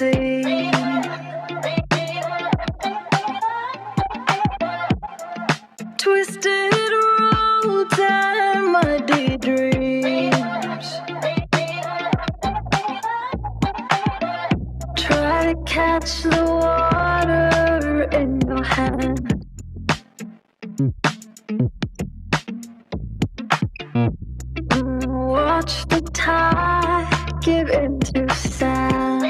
seen. Twisted roads and muddy dreams. Try to catch the water in your hand. Watch the tide give into sand.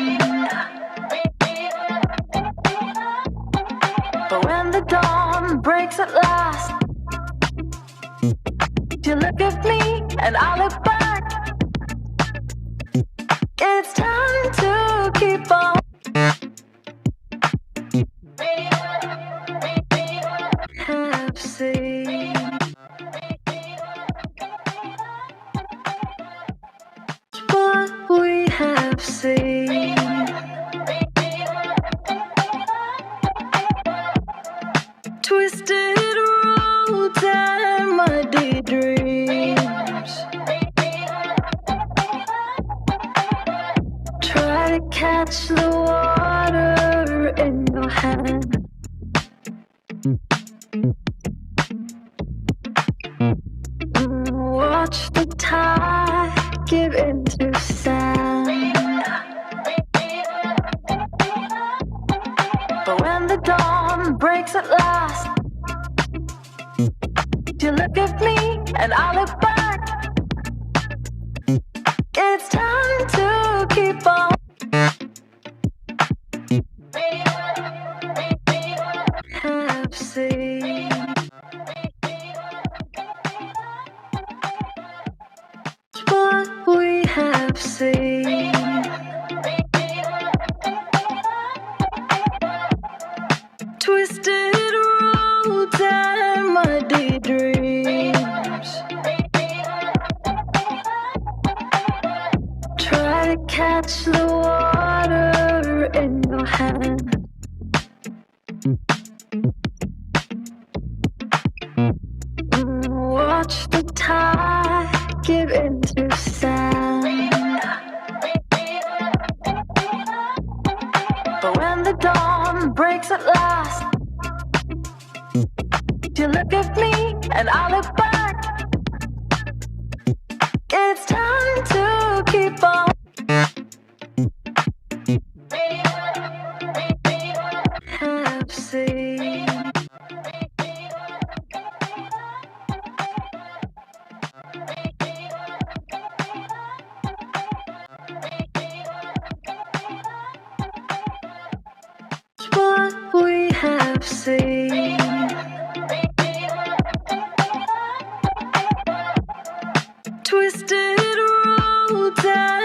But when the dawn breaks at last, you look at me and I look back. It's time to keep on. Have seen what we have seen. Twisted roads and muddy dreams. Try to catch the water in your hand. Watch the tide give into sand. But when the dawn breaks at last, you look at me and I look back. It's time to keep on. Have seen what we have seen. Twisted roads and muddy dreams. Try to catch the water in your hand. Watch the tide give into sand. But when the dawn breaks at last, you look at me and I look back. It's time to keep on. Have seen what we have seen. Twisted roads and